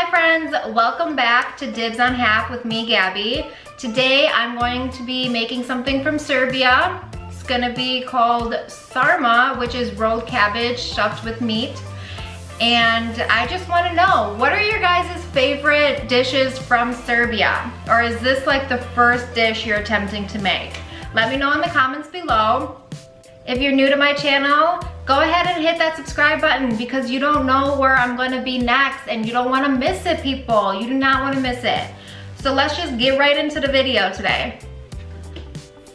Hi friends, welcome back to Dibs on Half with me, Gabby. Today I'm going to be making something from Serbia. It's gonna be called sarma, which is rolled cabbage stuffed with meat. And I just wanna know, what are your guys' favorite dishes from Serbia? Or is this like the first dish you're attempting to make? Let me know in the comments below. If you're new to my channel, go ahead and hit that subscribe button because you don't know where I'm gonna be next and you don't wanna miss it, people. You do not wanna miss it. So let's just get right into the video today.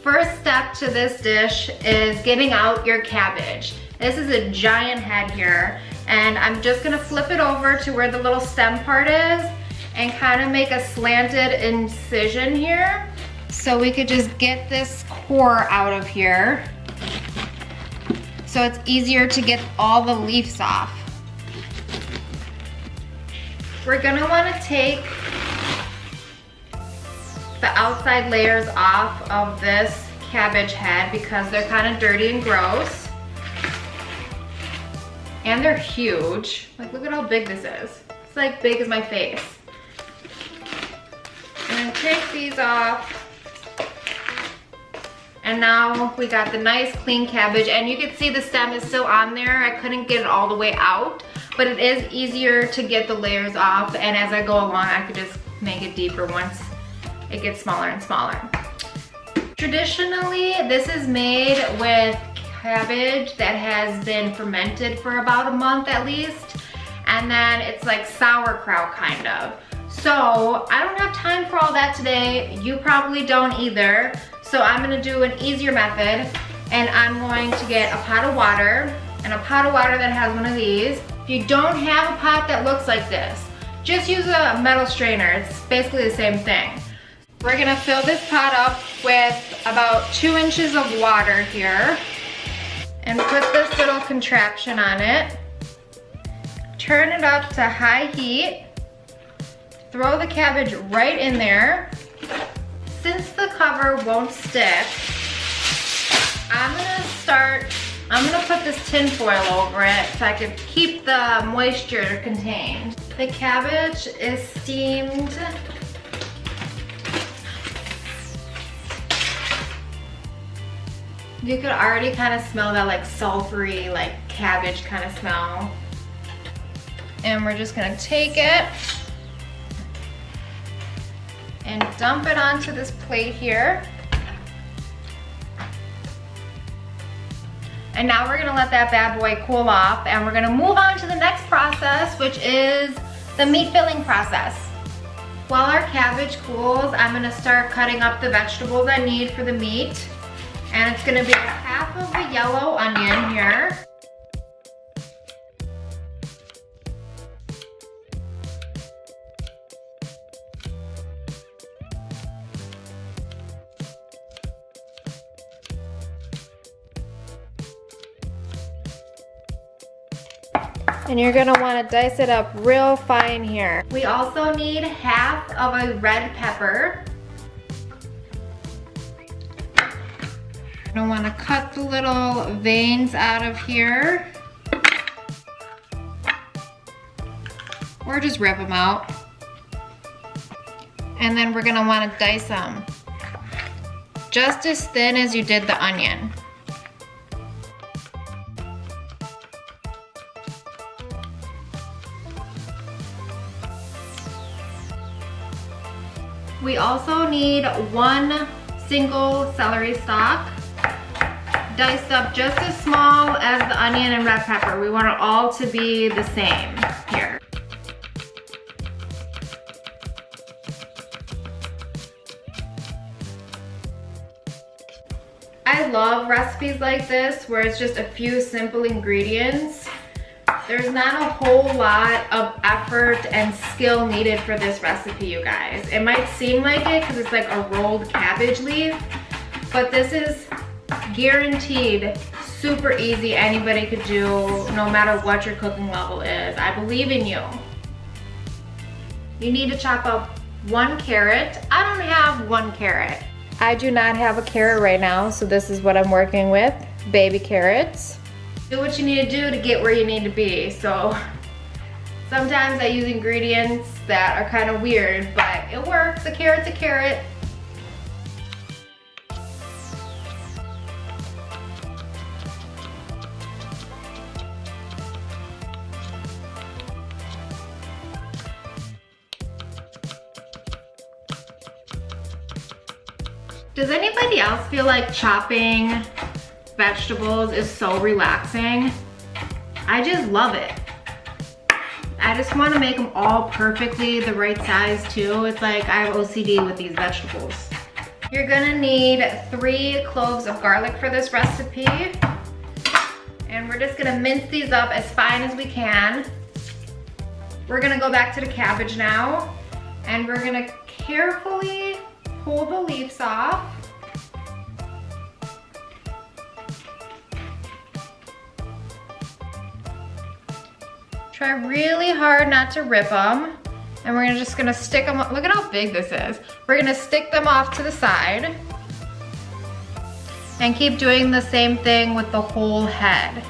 First step to this dish is getting out your cabbage. This is a giant head here, and I'm just gonna flip it over to where the little stem part is and kind of make a slanted incision here. So we could just get this core out of here, so it's easier to get all the leaves off. We're gonna wanna take the outside layers off of this cabbage head because they're kind of dirty and gross. And they're huge. Like, look at how big this is. It's like big as my face. And then take these off. And now we got the nice clean cabbage, and you can see the stem is still on there. I couldn't get it all the way out, but it is easier to get the layers off, and as I go along I could just make it deeper once it gets smaller and smaller. Traditionally, this is made with cabbage that has been fermented for about a month at least, and then it's like sauerkraut kind of. So I don't have time for all that today. You probably don't either. So I'm gonna do an easier method, and I'm going to get a pot of water, and a pot of water that has one of these. If you don't have a pot that looks like this, just use a metal strainer. It's basically the same thing. We're gonna fill this pot up with about 2 inches of water here, and put this little contraption on it. Turn it up to high heat. Throw the cabbage right in there. Since the cover won't stick, I'm gonna put this tin foil over it so I can keep the moisture contained. The cabbage is steamed. You could already kind of smell that like sulfury, like cabbage kind of smell. And we're just gonna take it and dump it onto this plate here. And now we're gonna let that bad boy cool off, and we're gonna move on to the next process, which is the meat filling process. While our cabbage cools, I'm gonna start cutting up the vegetables I need for the meat. And it's gonna be half of a yellow onion here. And you're gonna wanna dice it up real fine here. We also need half of a red pepper. You're gonna wanna cut the little veins out of here. Or just rip them out. And then we're gonna wanna dice them just as thin as you did the onion. We also need 1 single celery stalk, diced up just as small as the onion and red pepper. We want it all to be the same here. I love recipes like this where it's just a few simple ingredients. There's not a whole lot of effort and skill needed for this recipe, you guys. It might seem like it because it's like a rolled cabbage leaf, but this is guaranteed super easy. Anybody could do, no matter what your cooking level is. I believe in you. You need to chop up 1 carrot. I don't have 1 carrot. I do not have a carrot right now, so this is what I'm working with, baby carrots. Do what you need to do to get where you need to be. So Sometimes I use ingredients that are kind of weird, but it works. A carrot's a carrot. Does anybody else feel like chopping vegetables is so relaxing? I just love it. I just want to make them all perfectly the right size too. It's like I have OCD with these vegetables. You're gonna need 3 cloves of garlic for this recipe. And we're just gonna mince these up as fine as we can. We're gonna go back to the cabbage now, and we're gonna carefully pull the leaves off. Try really hard not to rip them. And we're just gonna stick them, look at how big this is. We're gonna stick them off to the side. And keep doing the same thing with the whole head.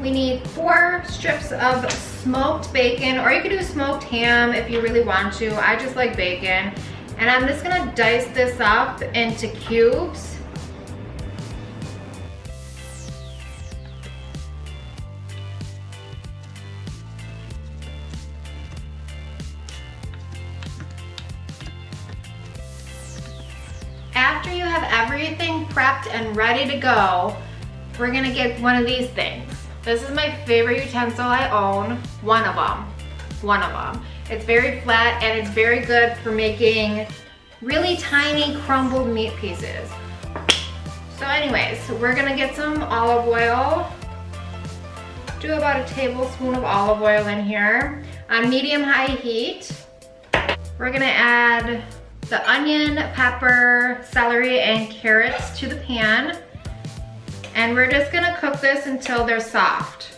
We need 4 strips of smoked bacon, or you could do smoked ham if you really want to. I just like bacon. And I'm just gonna dice this up into cubes. After you have everything prepped and ready to go, we're gonna get one of these things. This is my favorite utensil I own. One of them. It's very flat and it's very good for making really tiny crumbled meat pieces. So anyways, we're gonna get some olive oil. Do about a tablespoon of olive oil in here on medium-high heat. We're gonna add the onion, pepper, celery, and carrots to the pan. And we're just gonna cook this until they're soft.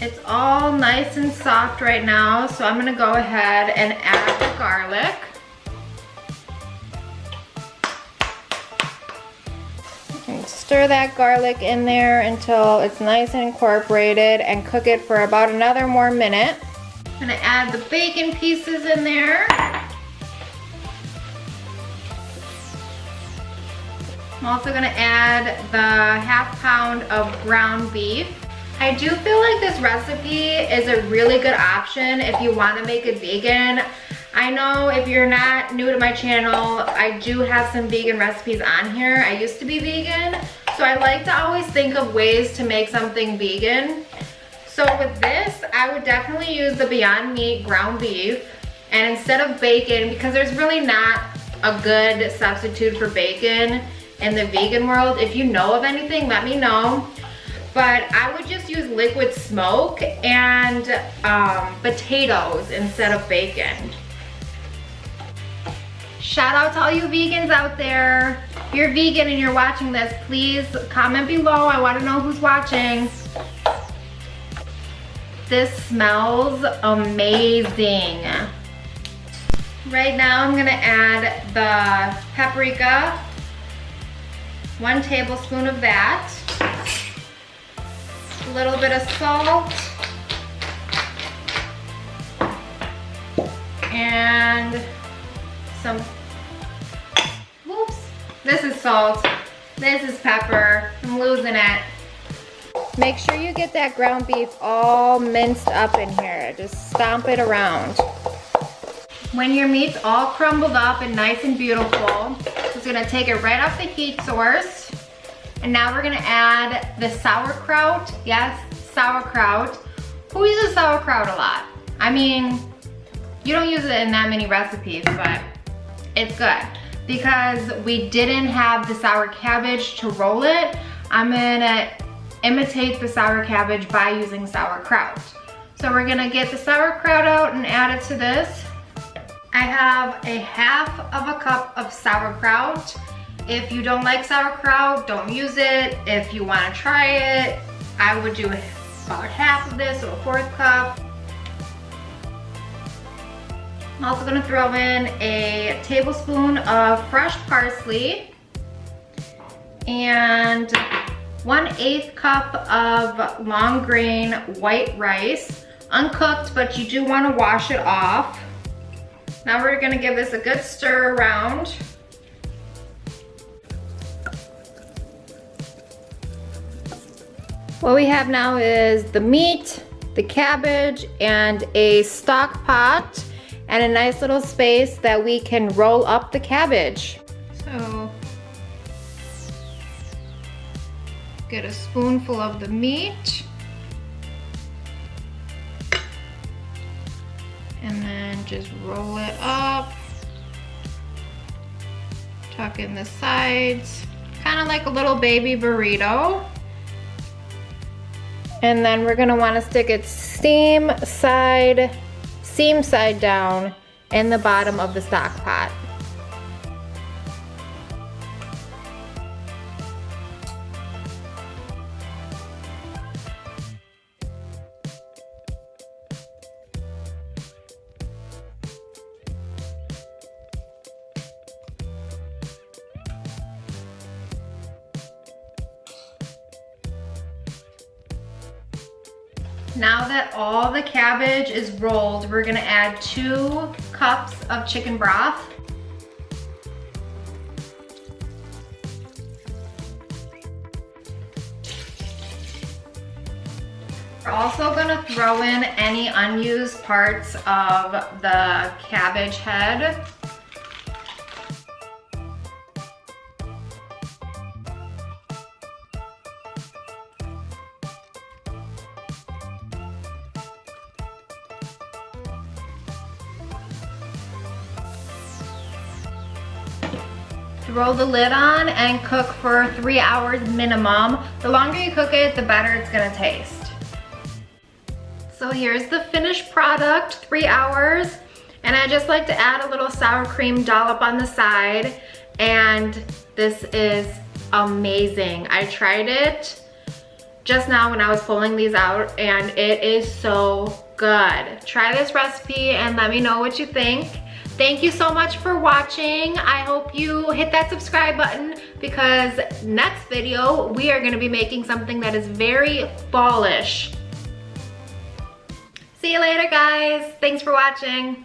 It's all nice and soft right now, so I'm gonna go ahead and add the garlic. Stir that garlic in there until it's nice and incorporated, and cook it for about another more minute. I'm gonna add the bacon pieces in there. I'm also gonna add the ½ pound of ground beef. I do feel like this recipe is a really good option if you want to make it vegan. I know if you're not new to my channel, I do have some vegan recipes on here. I used to be vegan, so I like to always think of ways to make something vegan. So with this, I would definitely use the Beyond Meat ground beef. And instead of bacon, because there's really not a good substitute for bacon in the vegan world. If you know of anything, let me know. But I would just use liquid smoke and potatoes instead of bacon. Shout out to all you vegans out there. If you're vegan and you're watching this, please comment below. I want to know who's watching. This smells amazing. Right now I'm gonna add the paprika, 1 tablespoon of that, a little bit of salt, and some, whoops, this is salt, this is pepper, I'm losing it. Make sure you get that ground beef all minced up in here. Just stomp it around. When your meat's all crumbled up and nice and beautiful, just gonna take it right off the heat source. And now we're gonna add the sauerkraut. Yes, sauerkraut. Who uses sauerkraut a lot? I mean, you don't use it in that many recipes, but it's good. because we didn't have the sour cabbage to roll it, I'm gonna imitate the sour cabbage by using sauerkraut. So we're gonna get the sauerkraut out and add it to this. I have a half of a cup of sauerkraut. If you don't like sauerkraut, don't use it. If you wanna try it, I would do about half of this, so a 1/4 cup. I'm also gonna throw in a tablespoon of fresh parsley and 1/8 cup of long grain white rice, uncooked, but you do wanna wash it off. Now we're gonna give this a good stir around. What we have now is the meat, the cabbage, and a stock pot, and a nice little space that we can roll up the cabbage. So, get a spoonful of the meat. And then just roll it up. Tuck in the sides, kind of like a little baby burrito. And then we're gonna wanna stick it seam side down in the bottom of the stock pot. Now that all the cabbage is rolled, we're gonna add 2 cups of chicken broth. We're also gonna throw in any unused parts of the cabbage head. Throw the lid on and cook for 3 hours minimum. The longer you cook it, the better it's gonna taste. So here's the finished product, 3 hours. And I just like to add a little sour cream dollop on the side. And this is amazing. I tried it just now when I was pulling these out, and it is so good. Try this recipe and let me know what you think. Thank you so much for watching. I hope you hit that subscribe button, because next video we are gonna be making something that is very fallish. See you later, guys. Thanks for watching.